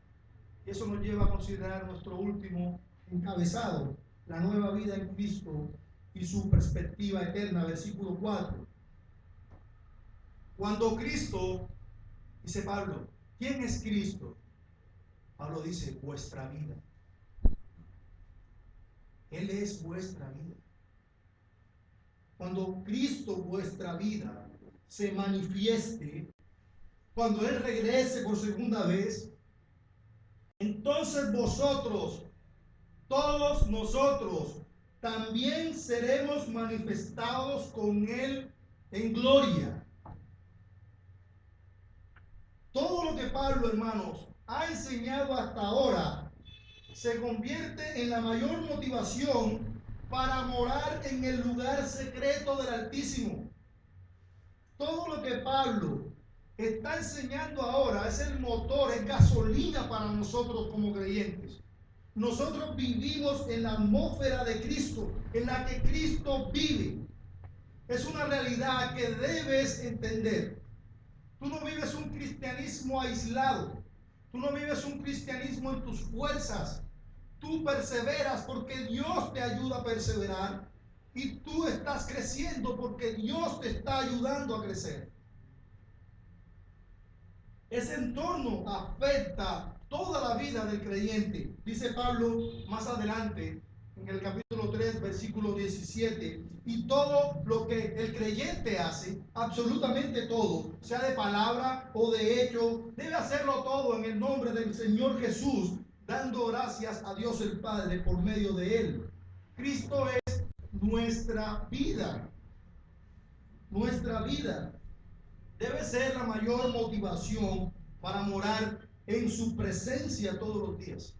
Y eso nos lleva a considerar nuestro último encabezado, la nueva vida en Cristo y su perspectiva eterna. Versículo 4. Cuando Cristo, dice Pablo, ¿quién es Cristo? Pablo dice, vuestra vida. Él es vuestra vida. cuando Cristo vuestra vida se manifieste, cuando Él regrese por segunda vez, entonces vosotros, todos nosotros, también seremos manifestados con Él en gloria. Todo lo que Pablo, hermanos, ha enseñado hasta ahora se convierte en la mayor motivación para morar en el lugar secreto del Altísimo. Todo lo que Pablo está enseñando ahora es el motor, es gasolina para nosotros como creyentes. Nosotros vivimos en la atmósfera de Cristo, en la que Cristo vive. Es una realidad que debes entender. Tú no vives un cristianismo aislado. Tú no vives un cristianismo en tus fuerzas. Tú perseveras porque Dios te ayuda a perseverar. Y tú estás creciendo porque Dios te está ayudando a crecer. Ese entorno afecta toda la vida del creyente. Dice Pablo más adelante, en el capítulo 3, versículo 17, y todo lo que el creyente hace, absolutamente todo, sea de palabra o de hecho, debe hacerlo todo en el nombre del Señor Jesús, dando gracias a Dios el Padre por medio de Él. Cristo es nuestra vida. Nuestra vida debe ser la mayor motivación para morar en su presencia todos los días.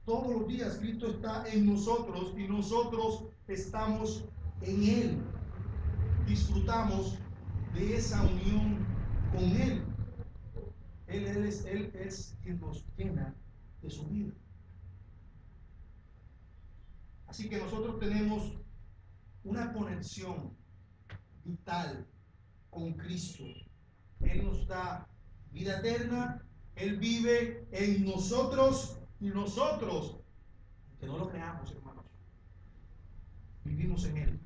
Todos los días Cristo está en nosotros y nosotros estamos en Él. Disfrutamos de esa unión con Él. Él es quien nos llena de su vida. Así que nosotros tenemos una conexión vital con Cristo. Él nos da vida eterna, Él vive en nosotros y nosotros, que no lo creamos, hermanos, vivimos en Él.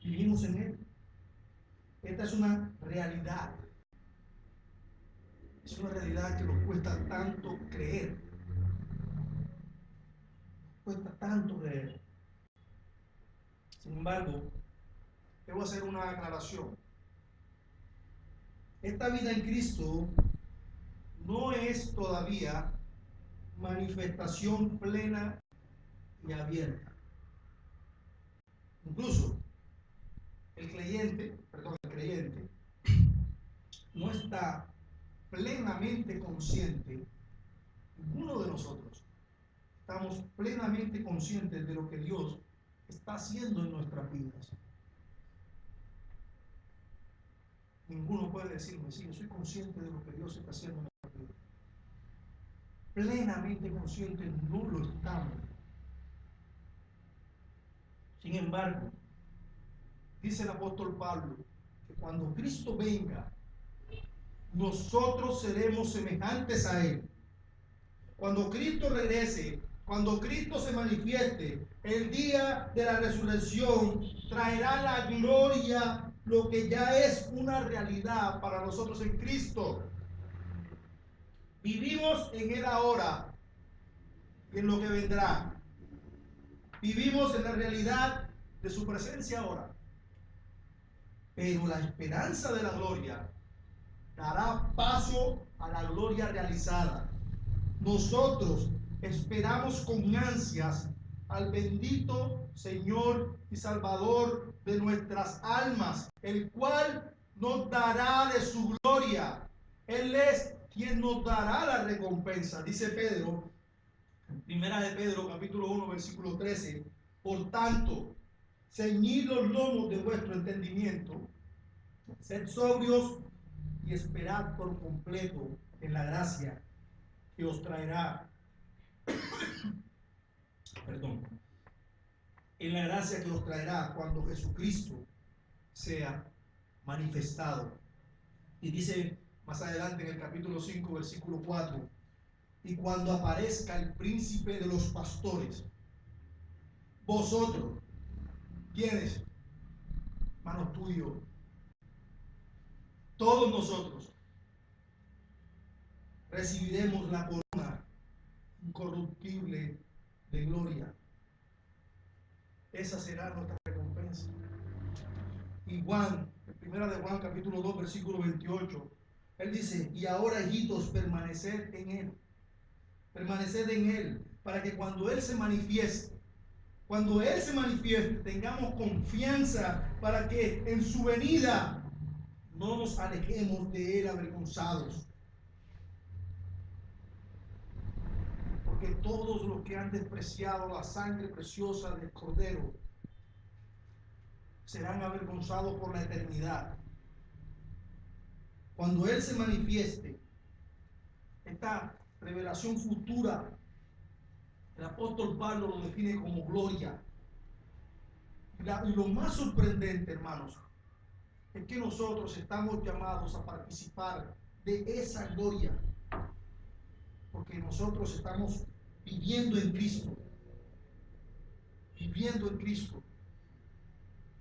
Vivimos en Él. Esta es una realidad. Es una realidad que nos cuesta tanto creer. Cuesta tanto creer. Sin embargo, debo hacer una aclaración. Esta vida en Cristo no es todavía manifestación plena y abierta. Incluso el creyente no está plenamente consciente, ninguno de nosotros estamos plenamente conscientes de lo que Dios está haciendo en nuestras vidas. Ninguno puede decirme, sí, yo soy consciente de lo que Dios está haciendo en nuestras vidas. Plenamente consciente no lo estamos. Sin embargo, dice el apóstol Pablo que cuando Cristo venga, nosotros seremos semejantes a Él. Cuando Cristo regrese, cuando Cristo se manifieste, el día de la resurrección traerá la gloria, lo que ya es una realidad para nosotros en Cristo. Vivimos en Él ahora y en lo que vendrá. Vivimos en la realidad de su presencia ahora. Pero la esperanza de la gloria dará paso a la gloria realizada. Nosotros esperamos con ansias al bendito Señor y Salvador de nuestras almas, el cual nos dará de su gloria. Él es quien nos dará la recompensa. Dice Pedro, en Primera de Pedro, capítulo 1, versículo 13, por tanto, ceñid los lomos de vuestro entendimiento, sed sobrios y esperad por completo en la gracia que os traerá, en la gracia que os traerá cuando Jesucristo sea manifestado. Y dice más adelante en el capítulo 5, versículo 4, y cuando aparezca el príncipe de los pastores, vosotros, ¿quiénes? Hermanos tuyos, todos nosotros recibiremos la corona incorruptible de gloria. esa será nuestra recompensa. Y Juan, primera de Juan, capítulo 2, versículo 28, él dice: y ahora, hijitos, permaneced en él, para que cuando él se manifieste, tengamos confianza, para que en su venida no nos alejemos de él avergonzados. Porque todos los que han despreciado la sangre preciosa del Cordero serán avergonzados por la eternidad. Cuando él se manifieste, esta revelación futura, el apóstol Pablo lo define como gloria. Y lo más sorprendente, hermanos, es que nosotros estamos llamados a participar de esa gloria, porque nosotros estamos viviendo en Cristo.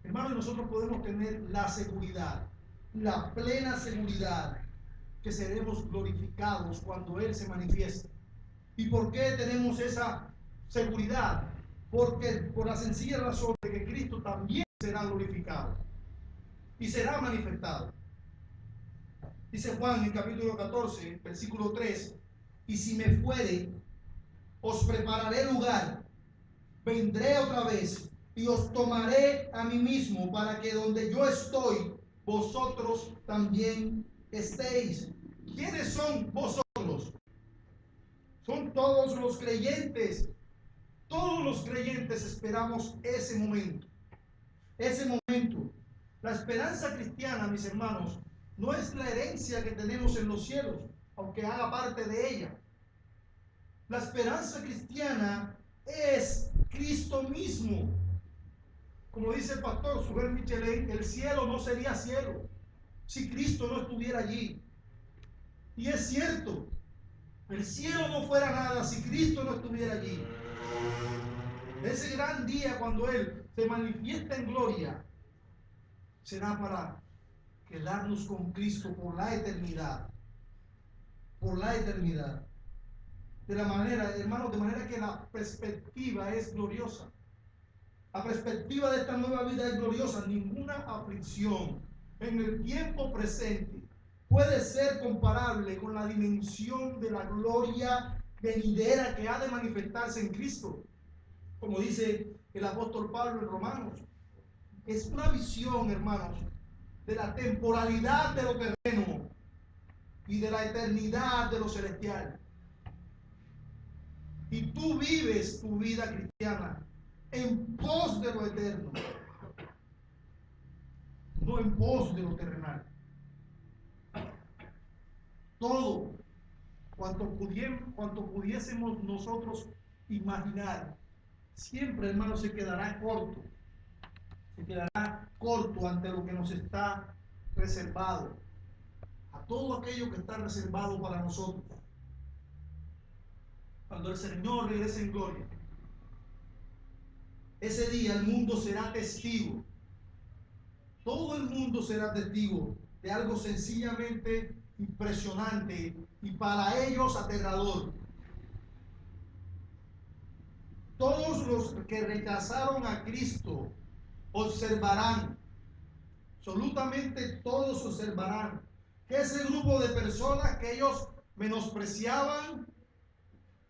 Hermanos, nosotros podemos tener la seguridad, la plena seguridad, que seremos glorificados cuando Él se manifieste. ¿Y por qué tenemos esa seguridad? Porque por la sencilla razón de que Cristo también será glorificado y será manifestado. Dice Juan en capítulo 14, versículo 3: y si me fuere, os prepararé lugar, vendré otra vez y os tomaré a mí mismo, para que donde yo estoy, vosotros también estéis. ¿Quiénes son vosotros? Son todos los creyentes. Todos los creyentes esperamos ese momento. La esperanza cristiana, mis hermanos, no es la herencia que tenemos en los cielos, aunque haga parte de ella. La esperanza cristiana es Cristo mismo. Como dice el pastor Suger Michelin, el cielo no sería cielo si Cristo no estuviera allí. Y es cierto, el cielo no fuera nada si Cristo no estuviera allí. Ese gran día, cuando Él se manifiesta en gloria, será para quedarnos con Cristo por la eternidad. De la manera, hermanos, de manera que la perspectiva es gloriosa. La perspectiva de esta nueva vida es gloriosa. Ninguna aflicción en el tiempo presente puede ser comparable con la dimensión de la gloria venidera que ha de manifestarse en Cristo. Como dice el apóstol Pablo en Romanos, es una visión, hermanos, de la temporalidad de lo terreno y de la eternidad de lo celestial. Y tú vives tu vida cristiana en pos de lo eterno, no en pos de lo terrenal. Todo cuanto pudiésemos nosotros imaginar, siempre, hermano, se quedará corto ante lo que nos está reservado, a todo aquello que está reservado para nosotros. Cuando el Señor regrese en gloria, ese día el mundo será testigo. Todo el mundo será testigo de algo sencillamente impresionante y para ellos aterrador. Todos los que rechazaron a Cristo observarán, absolutamente todos observarán, que ese grupo de personas que ellos menospreciaban,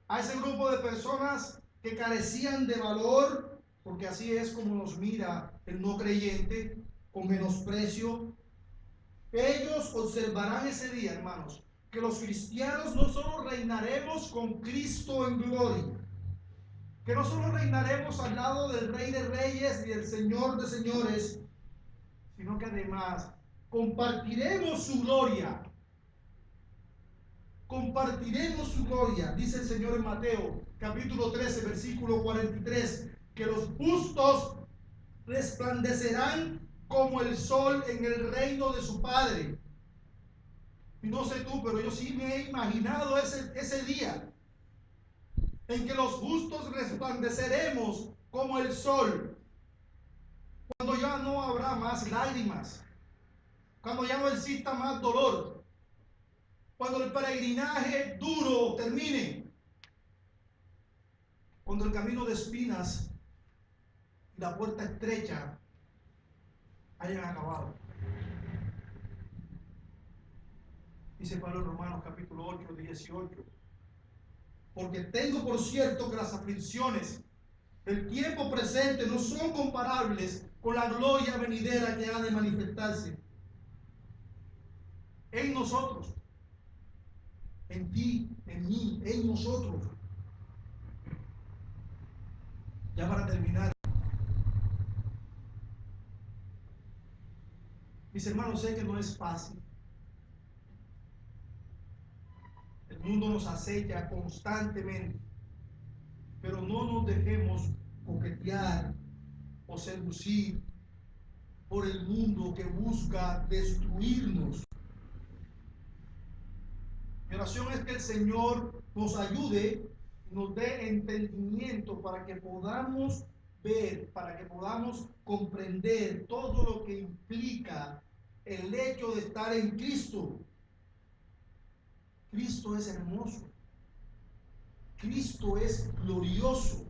a ese grupo de personas que carecían de valor, porque así es como nos mira el no creyente, con menosprecio, ellos observarán ese día, hermanos, que los cristianos no solo reinaremos con Cristo en gloria, que no solo reinaremos al lado del Rey de Reyes y del Señor de Señores, sino que además compartiremos su gloria. Dice el Señor en Mateo capítulo 13, versículo 43, que los justos resplandecerán como el sol en el reino de su Padre. Y no sé tú, pero yo sí me he imaginado ese día en que los justos resplandeceremos como el sol, cuando ya no habrá más lágrimas, cuando ya no exista más dolor, cuando el peregrinaje duro termine, cuando el camino de espinas la puerta estrecha hayan acabado. Dice Pablo en Romanos capítulo 8, 18. Porque tengo por cierto que las aflicciones del tiempo presente no son comparables con la gloria venidera que ha de manifestarse en nosotros, en ti, en mí, en nosotros. Ya para terminar, mis hermanos, sé que no es fácil. El mundo nos acecha constantemente, pero no nos dejemos coquetear o seducir por el mundo que busca destruirnos. Mi oración es que el Señor nos ayude, nos dé entendimiento para que podamos ver, para que podamos comprender todo lo que implica el hecho de estar en Cristo. Cristo es hermoso. Cristo es glorioso.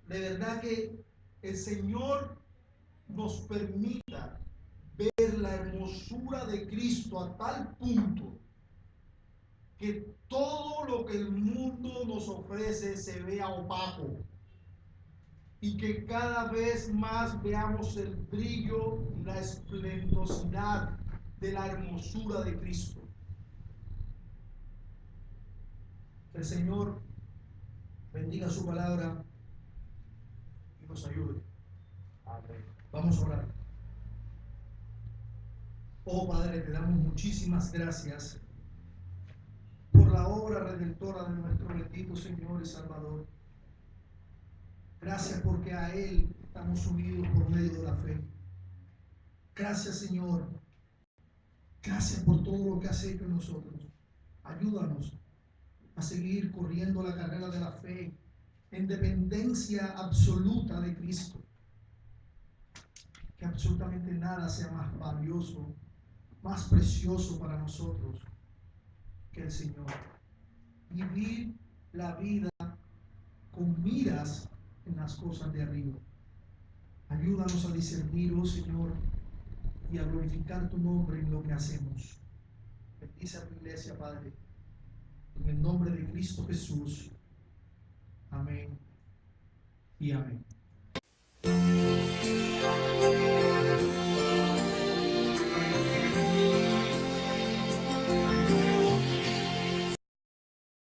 De verdad que el Señor nos permita ver la hermosura de Cristo a tal punto que todo lo que el mundo nos ofrece se vea opaco y que cada vez más veamos el brillo y la esplendorosidad de la hermosura de Cristo. Que el Señor bendiga su palabra y nos ayude. Amén. Vamos a orar. Oh Padre, te damos muchísimas gracias por la obra redentora de nuestro bendito Señor y Salvador. Gracias porque a Él estamos unidos por medio de la fe. Gracias, Señor. Gracias por todo lo que has hecho en nosotros. Ayúdanos a seguir corriendo la carrera de la fe en dependencia absoluta de Cristo. Que absolutamente nada sea más valioso, más precioso para nosotros que el Señor. Vivir la vida con miras en las cosas de arriba. Ayúdanos a discernir, oh Señor, y a glorificar tu nombre en lo que hacemos. Bendice a tu iglesia, Padre, en el nombre de Cristo Jesús. Amén y amén.